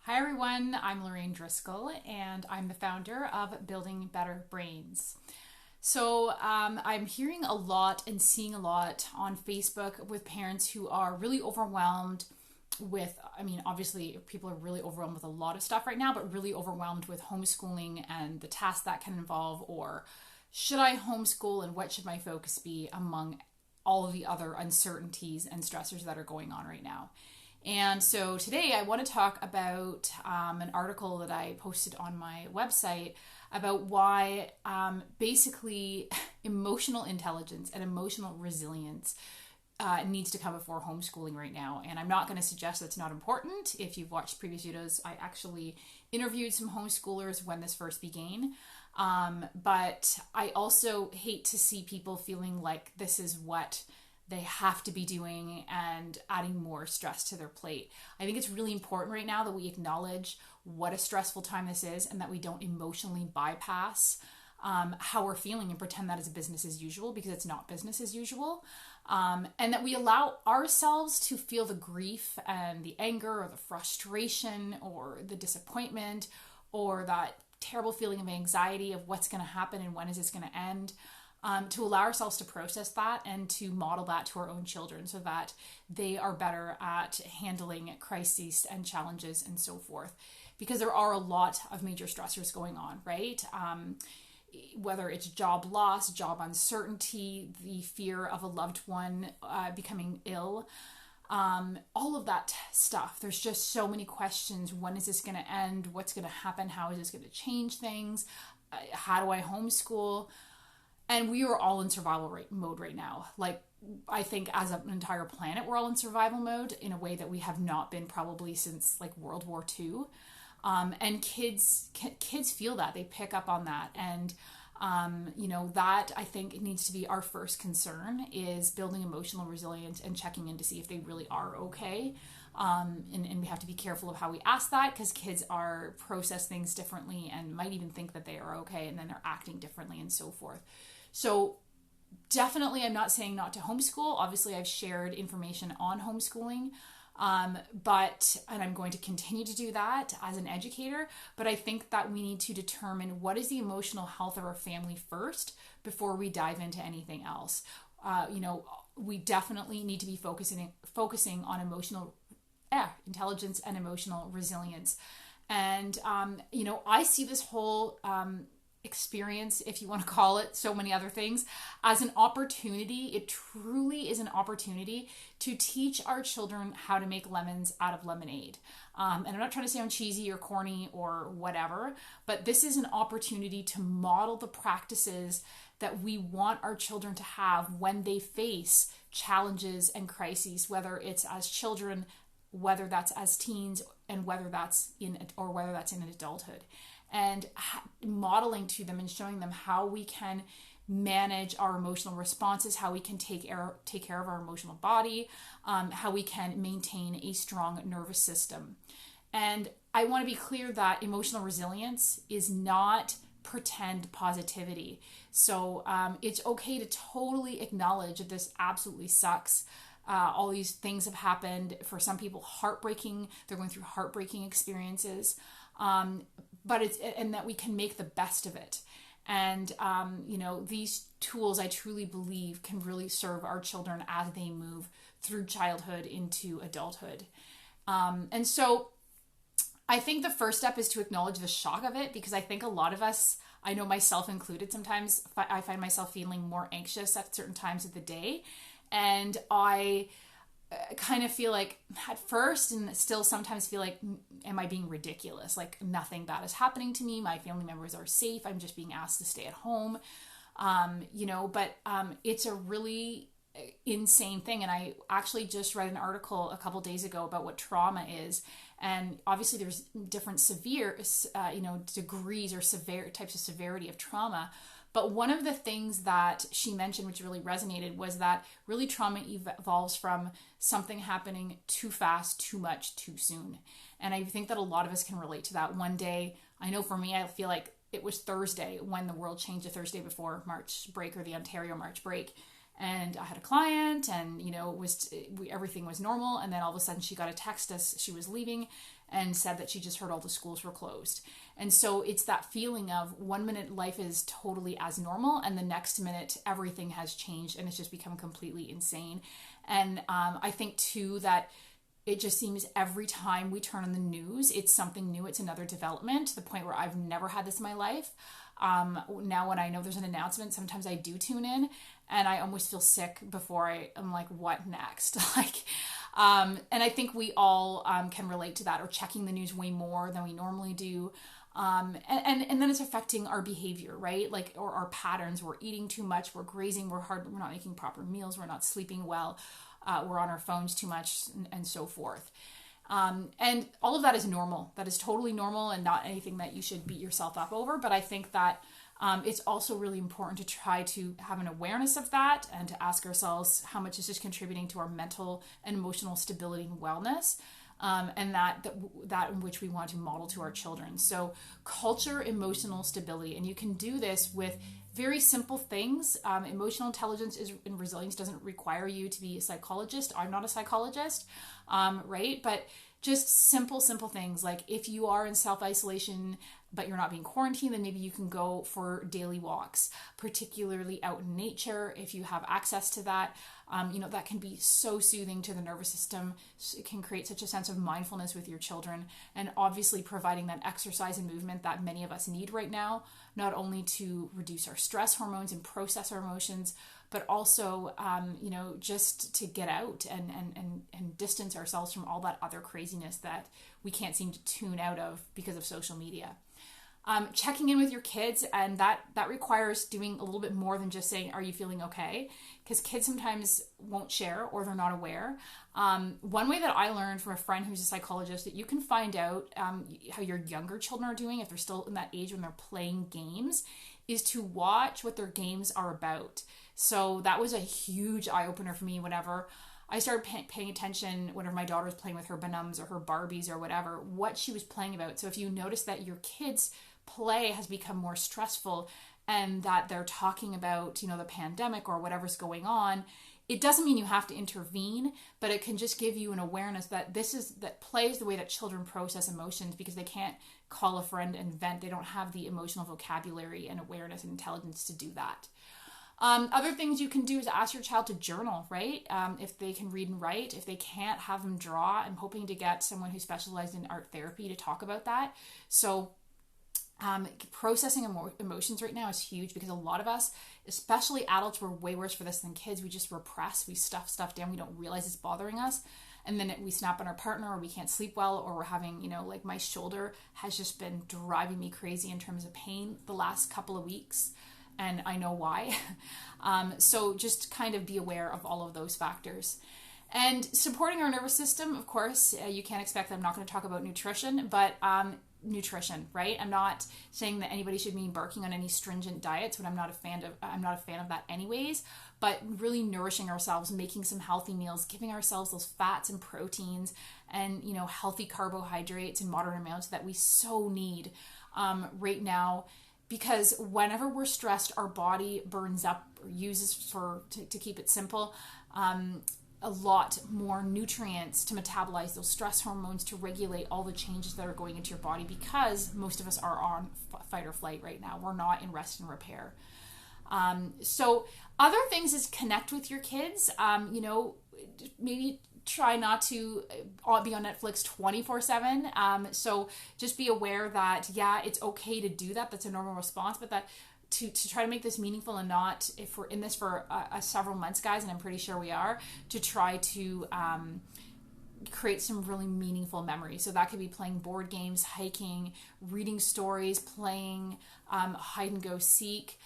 Hi everyone, I'm Lorraine Driscoll and I'm the founder of Building Better Brains. I'm hearing a lot and seeing a lot on Facebook with parents who are really overwhelmed with, obviously people are really overwhelmed with a lot of stuff right now, but really overwhelmed with homeschooling and the tasks that can involve, or should I homeschool and what should my focus be among all of the other uncertainties and stressors that are going on right now. And so today I want to talk about an article that I posted on my website about why basically emotional intelligence and emotional resilience needs to come before homeschooling right now. And I'm not going to suggest that's not important. If you've watched previous videos, I actually interviewed some homeschoolers when this first began. But I also hate to see people feeling like this is what they have to be doing and adding more stress to their plate. I think it's really important right now that we acknowledge what a stressful time this is and that we don't emotionally bypass how we're feeling and pretend that is business as usual, because it's not business as usual. And that we allow ourselves to feel the grief and the anger or the frustration or the disappointment or that terrible feeling of anxiety of what's going to happen and when is this going to end. To allow ourselves to process that and to model that to our own children so that they are better at handling crises and challenges and so forth. Because there are a lot of major stressors going on, right? Whether it's job loss, job uncertainty, the fear of a loved one becoming ill, all of that stuff. There's just so many questions. When is this going to end? What's going to happen? How is this going to change things? How do I homeschool? And we are all in survival mode right now. Like, I think as an entire planet, we're all in survival mode in a way that we have not been probably since like World War II. And kids feel that. They pick up on that. And, that I think needs to be our first concern, is building emotional resilience and checking in to see if they really are okay. And we have to be careful of how we ask that, because kids process things differently and might even think that they are okay, and then they're acting differently and so forth. So definitely, I'm not saying not to homeschool. Obviously, I've shared information on homeschooling, and I'm going to continue to do that as an educator. But I think that we need to determine what is the emotional health of our family first before we dive into anything else. We definitely need to be focusing on emotional intelligence and emotional resilience. And, I see this whole experience, if you want to call it so many other things, as an opportunity. It truly is an opportunity to teach our children how to make lemons out of lemonade. And I'm not trying to sound cheesy or corny or whatever, but this is an opportunity to model the practices that we want our children to have when they face challenges and crises, whether it's as children, whether that's as teens, and whether that's in adulthood. And modeling to them and showing them how we can manage our emotional responses, how we can take care of our emotional body, how we can maintain a strong nervous system. And I want to be clear that emotional resilience is not pretend positivity. So it's okay to totally acknowledge that this absolutely sucks. All these things have happened. For some people, they're going through heartbreaking experiences. And that we can make the best of it. And, these tools, I truly believe, can really serve our children as they move through childhood into adulthood. And so I think the first step is to acknowledge the shock of it, because I think a lot of us, I know myself included, sometimes I find myself feeling more anxious at certain times of the day. And I kind of feel like at first, and still sometimes feel like, am I being ridiculous? Like, nothing bad is happening to me. My family members are safe. I'm just being asked to stay at home. But it's a really insane thing. And I actually just read an article a couple days ago about what trauma is. And obviously there's different degrees or severe types of severity of trauma. But one of the things that she mentioned, which really resonated, was that really trauma evolves from something happening too fast, too much, too soon. And I think that a lot of us can relate to that. One day, I know for me, I feel like it was Thursday when the world changed, the Thursday before March break, or the Ontario March break. And I had a client, and everything was normal. And then all of a sudden she got a text as she was leaving and said that she just heard all the schools were closed. And so it's that feeling of 1 minute life is totally as normal, and the next minute everything has changed and it's just become completely insane. And I think too that it just seems every time we turn on the news, it's something new. It's another development, to the point where I've never had this in my life. Now when I know there's an announcement, sometimes I do tune in, and I almost feel sick before I'm like, what next? And I think we all can relate to that, or checking the news way more than we normally do. And then it's affecting our behavior, right? Or our patterns. We're eating too much, we're grazing, we're not making proper meals, we're not sleeping well, we're on our phones too much, and so forth. And all of that is normal. That is totally normal, and not anything that you should beat yourself up over. But I think that it's also really important to try to have an awareness of that, and to ask ourselves how much is this contributing to our mental and emotional stability and wellness, and that in which we want to model to our children. So culture emotional stability, and you can do this with very simple things. Emotional intelligence and resilience doesn't require you to be a psychologist. I'm not a psychologist, right? But just simple things, like if you are in self-isolation but you're not being quarantined, then maybe you can go for daily walks, particularly out in nature if you have access to that. That can be so soothing to the nervous system. It can create such a sense of mindfulness with your children, and obviously providing that exercise and movement that many of us need right now, not only to reduce our stress hormones and process our emotions, but also, just to get out and distance ourselves from all that other craziness that we can't seem to tune out of because of social media. Checking in with your kids, and that requires doing a little bit more than just saying, are you feeling okay? Because kids sometimes won't share, or they're not aware. One way that I learned from a friend who's a psychologist, that you can find out how your younger children are doing, if they're still in that age when they're playing games, is to watch what their games are about. So that was a huge eye-opener for me whenever I started paying attention, whenever my daughter was playing with her Benums or her Barbies or whatever, what she was playing about. So if you notice that your kids' play has become more stressful, and that they're talking about, the pandemic or whatever's going on, it doesn't mean you have to intervene, but it can just give you an awareness that that play is the way that children process emotions, because they can't call a friend and vent. They don't have the emotional vocabulary and awareness and intelligence to do that. Other things you can do is ask your child to journal, right? If they can read and write. If they can't, have them draw. I'm hoping to get someone who specialized in art therapy to talk about that. So processing emotions right now is huge, because a lot of us, especially adults, we're way worse for this than kids. We just repress, we stuff stuff down, we don't realize it's bothering us, and then we snap on our partner, or we can't sleep well, or we're having, like my shoulder has just been driving me crazy in terms of pain the last couple of weeks, and I know why. So just kind of be aware of all of those factors. And supporting our nervous system, of course, you can't expect that I'm not going to talk about nutrition, but nutrition, right? I'm not saying that anybody should be embarking on any stringent diets, but I'm not a fan of that anyways. But really nourishing ourselves, making some healthy meals, giving ourselves those fats and proteins, and healthy carbohydrates in moderate amounts that we so need right now. Because whenever we're stressed, our body burns up, or uses, to keep it simple, a lot more nutrients to metabolize those stress hormones, to regulate all the changes that are going into your body, because most of us are on fight or flight right now. We're not in rest and repair. So other things is connect with your kids. Maybe try not to be on Netflix 24/7. So just be aware that, it's okay to do that. That's a normal response, but that to try to make this meaningful, and not, if we're in this for several months, guys, and I'm pretty sure we are, to try to create some really meaningful memories. So that could be playing board games, hiking, reading stories, playing hide and go seek,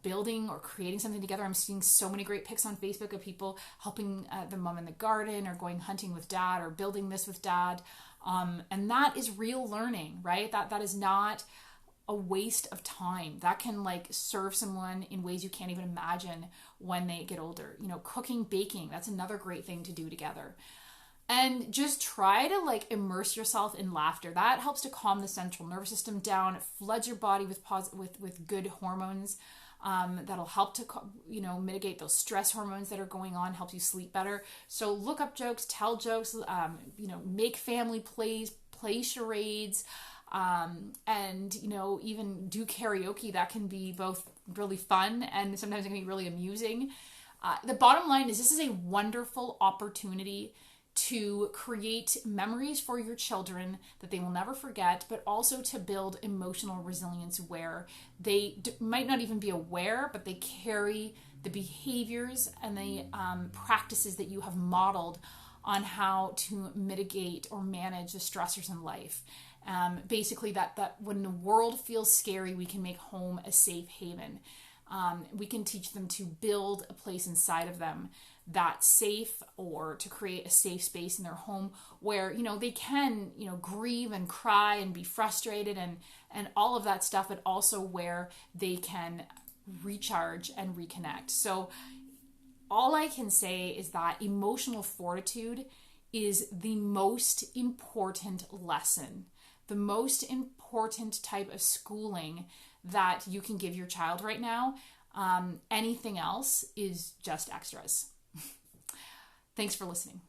building or creating something together. I'm seeing so many great pics on Facebook of people helping their mom in the garden, or going hunting with dad, or building this with dad. And that is real learning, right? That is not a waste of time. That can serve someone in ways you can't even imagine when they get older. Cooking, baking, that's another great thing to do together. And just try to immerse yourself in laughter. That helps to calm the central nervous system down. It floods your body with good hormones. that'll help to, mitigate those stress hormones that are going on, help you sleep better. So look up jokes, tell jokes, make family plays, play charades, and even do karaoke. That can be both really fun and sometimes it can be really amusing. The bottom line is this is a wonderful opportunity to create memories for your children that they will never forget, but also to build emotional resilience where they might not even be aware, but they carry the behaviors and the practices that you have modeled on how to mitigate or manage the stressors in life. Basically, that when the world feels scary, we can make home a safe haven. We can teach them to build a place inside of them that's safe, or to create a safe space in their home where, they can, grieve and cry and be frustrated and all of that stuff, but also where they can recharge and reconnect. So all I can say is that emotional fortitude is the most important lesson, the most important type of schooling that you can give your child right now. Anything else is just extras. Thanks for listening.